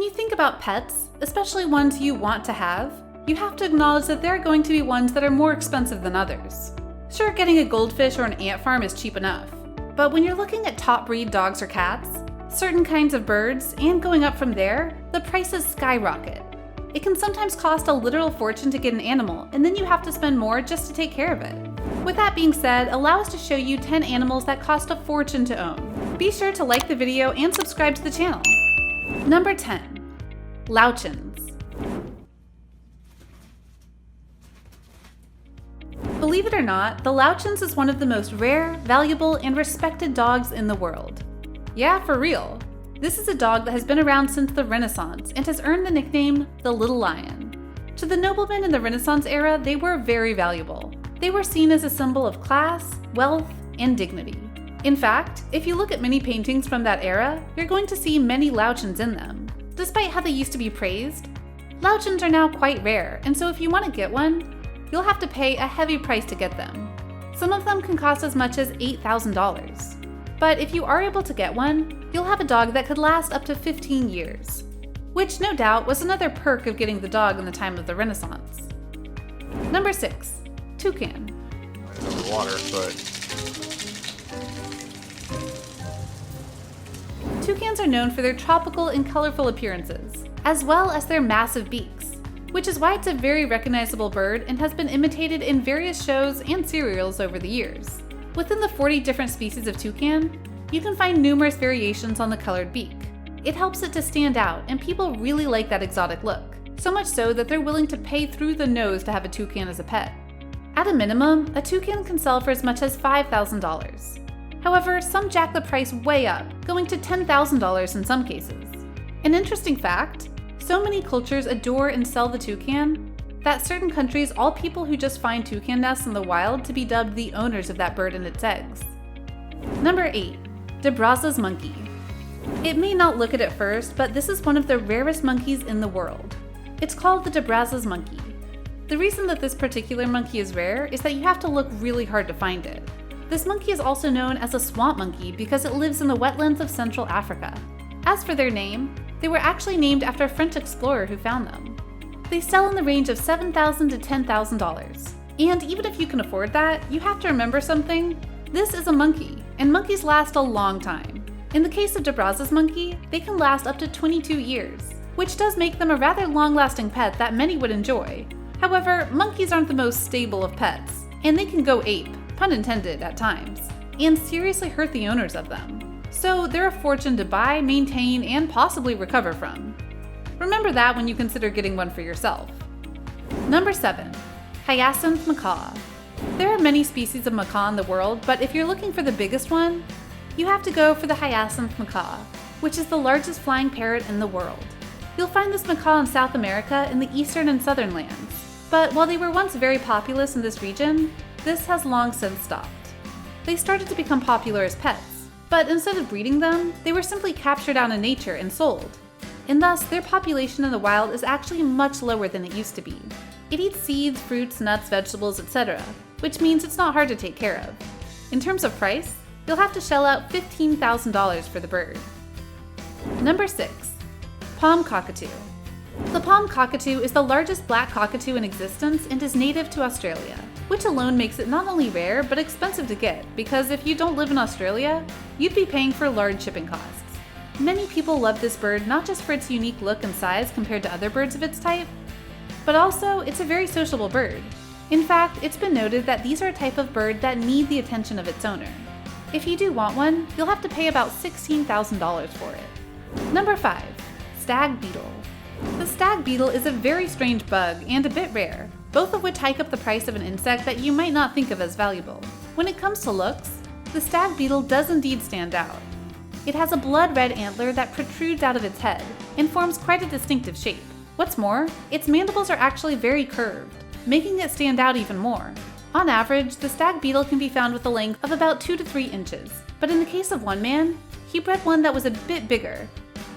you think about pets, especially ones you want to have, you have to acknowledge that there are going to be ones that are more expensive than others. Sure, getting a goldfish or an ant farm is cheap enough, but when you're looking at top breed dogs or cats, certain kinds of birds, and going up from there, the prices skyrocket. It can sometimes cost a literal fortune to get an animal, and then you have to spend more just to take care of it. With that being said, allow us to show you 10 animals that cost a fortune to own. Be sure to like the video and subscribe to the channel. Number 10. Louchens. Believe it or not, the Louchens is one of the most rare, valuable, and respected dogs in the world. Yeah, for real. This is a dog that has been around since the Renaissance and has earned the nickname the Little Lion. To the noblemen in the Renaissance era, they were very valuable. They were seen as a symbol of class, wealth, and dignity. In fact, if you look at many paintings from that era, you're going to see many Louchens in them. Despite how they used to be praised, Louchens are now quite rare, and so if you want to get one, you'll have to pay a heavy price to get them. Some of them can cost as much as $8,000. But if you are able to get one, you'll have a dog that could last up to 15 years. Which no doubt was another perk of getting the dog in the time of the Renaissance. Number 6. Toucan. It's underwater, but Toucans are known for their tropical and colorful appearances, as well as their massive beaks, which is why it's a very recognizable bird and has been imitated in various shows and serials over the years. Within the 40 different species of toucan, you can find numerous variations on the colored beak. It helps it to stand out, and people really like that exotic look, so much so that they're willing to pay through the nose to have a toucan as a pet. At a minimum, a toucan can sell for as much as $5,000. However, some jack the price way up, going to $10,000 in some cases. An interesting fact, so many cultures adore and sell the toucan that certain countries all people who just find toucan nests in the wild to be dubbed the owners of that bird and its eggs. Number 8. De Brazza's monkey. It may not look it at first, but this is one of the rarest monkeys in the world. It's called the De Brazza's monkey. The reason that this particular monkey is rare is that you have to look really hard to find it. This monkey is also known as a swamp monkey because it lives in the wetlands of Central Africa. As for their name, they were actually named after a French explorer who found them. They sell in the range of $7,000 to $10,000. And even if you can afford that, you have to remember something. This is a monkey, and monkeys last a long time. In the case of De Brazza's monkey, they can last up to 22 years, which does make them a rather long-lasting pet that many would enjoy. However, monkeys aren't the most stable of pets, and they can go ape, pun intended at times, and seriously hurt the owners of them. So they're a fortune to buy, maintain, and possibly recover from. Remember that when you consider getting one for yourself. Number 7. Hyacinth macaw. There are many species of macaw in the world, but if you're looking for the biggest one, you have to go for the hyacinth macaw, which is the largest flying parrot in the world. You'll find this macaw in South America in the eastern and southern lands, but while they were once very populous in this region, this has long since stopped. They started to become popular as pets, but instead of breeding them, they were simply captured out in nature and sold. And thus, their population in the wild is actually much lower than it used to be. It eats seeds, fruits, nuts, vegetables, etc., which means it's not hard to take care of. In terms of price, you'll have to shell out $15,000 for the bird. Number 6. Palm cockatoo. The palm cockatoo is the largest black cockatoo in existence and is native to Australia, which alone makes it not only rare but expensive to get, because if you don't live in Australia, you'd be paying for large shipping costs. Many people love this bird not just for its unique look and size compared to other birds of its type, but also it's a very sociable bird. In fact, it's been noted that these are a type of bird that need the attention of its owner. If you do want one, you'll have to pay about $16,000 for it. Number 5. Stag beetle. The stag beetle is a very strange bug and a bit rare, both of which hike up the price of an insect that you might not think of as valuable. When it comes to looks, the stag beetle does indeed stand out. It has a blood red antler that protrudes out of its head and forms quite a distinctive shape. What's more, its mandibles are actually very curved, making it stand out even more. On average, the stag beetle can be found with a length of about 2 to 3 inches, but in the case of one man, he bred one that was a bit bigger.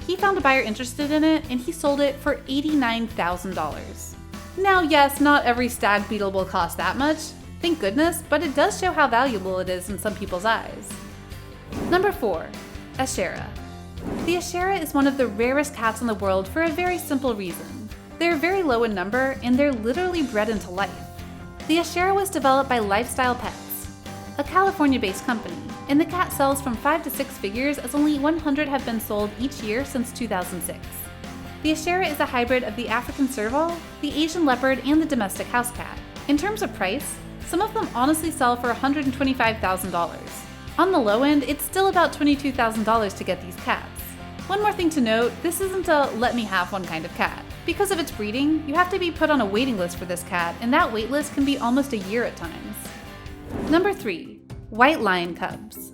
He found a buyer interested in it, and he sold it for $89,000. Now yes, not every stag beetle will cost that much, thank goodness, but it does show how valuable it is in some people's eyes. Number 4. Ashera. The Ashera is one of the rarest cats in the world for a very simple reason. They're very low in number and they're literally bred into life. The Ashera was developed by Lifestyle Pets, a California-based company, and the cat sells from 5 to 6 figures as only 100 have been sold each year since 2006. The Ashera is a hybrid of the African serval, the Asian leopard, and the domestic house cat. In terms of price, some of them honestly sell for $125,000. On the low end, it's still about $22,000 to get these cats. One more thing to note, this isn't a let me have one kind of cat. Because of its breeding, you have to be put on a waiting list for this cat, and that wait list can be almost a year at times. Number 3. White lion cubs.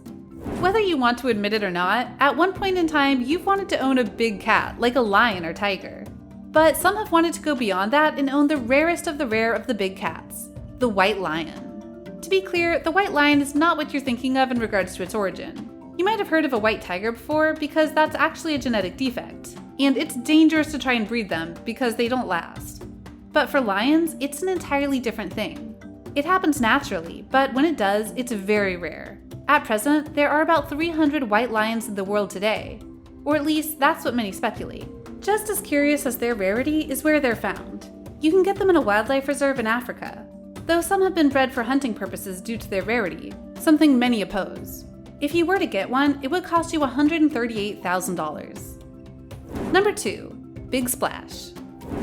Whether you want to admit it or not, at one point in time you've wanted to own a big cat, like a lion or tiger. But some have wanted to go beyond that and own the rarest of the rare of the big cats, the white lion. To be clear, the white lion is not what you're thinking of in regards to its origin. You might have heard of a white tiger before because that's actually a genetic defect, and it's dangerous to try and breed them because they don't last. But for lions, it's an entirely different thing. It happens naturally, but when it does, it's very rare. At present, there are about 300 white lions in the world today, or at least that's what many speculate. Just as curious as their rarity is where they're found. You can get them in a wildlife reserve in Africa, though some have been bred for hunting purposes due to their rarity, something many oppose. If you were to get one, it would cost you $138,000. Number 2. Big Splash.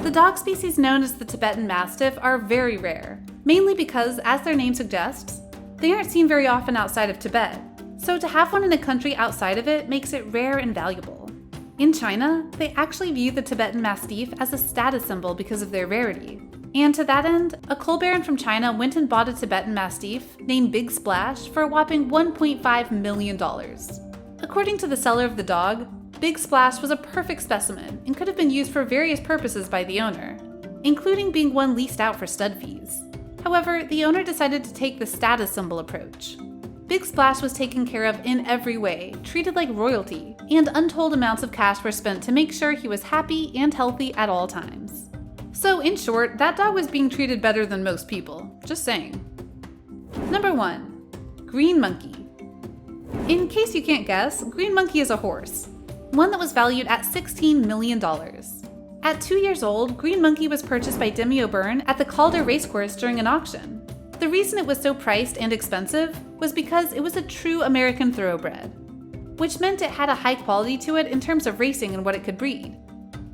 The dog species known as the Tibetan Mastiff are very rare, mainly because, as their name suggests, they aren't seen very often outside of Tibet, so to have one in a country outside of it makes it rare and valuable. In China, they actually view the Tibetan Mastiff as a status symbol because of their rarity. And to that end, a coal baron from China went and bought a Tibetan Mastiff named Big Splash for a whopping $1.5 million. According to the seller of the dog, Big Splash was a perfect specimen and could have been used for various purposes by the owner, including being one leased out for stud fees. However, the owner decided to take the status symbol approach. Big Splash was taken care of in every way, treated like royalty, and untold amounts of cash were spent to make sure he was happy and healthy at all times. So in short, that dog was being treated better than most people, just saying. Number 1. Green Monkey. In case you can't guess, Green Monkey is a horse, one that was valued at $16 million. At 2 years old, Green Monkey was purchased by Demi O'Byrne at the Calder Racecourse during an auction. The reason it was so priced and expensive was because it was a true American thoroughbred, which meant it had a high quality to it in terms of racing and what it could breed.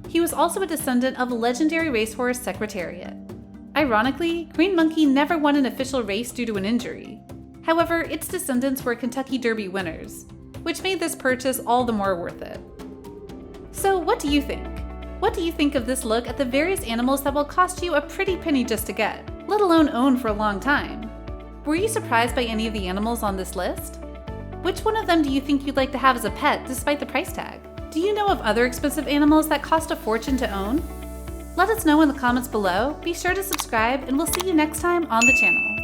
He was also a descendant of legendary racehorse Secretariat. Ironically, Green Monkey never won an official race due to an injury. However, its descendants were Kentucky Derby winners, which made this purchase all the more worth it. So what do you think? What do you think of this look at the various animals that will cost you a pretty penny just to get, let alone own for a long time? Were you surprised by any of the animals on this list? Which one of them do you think you'd like to have as a pet despite the price tag? Do you know of other expensive animals that cost a fortune to own? Let us know in the comments below, be sure to subscribe, and we'll see you next time on the channel.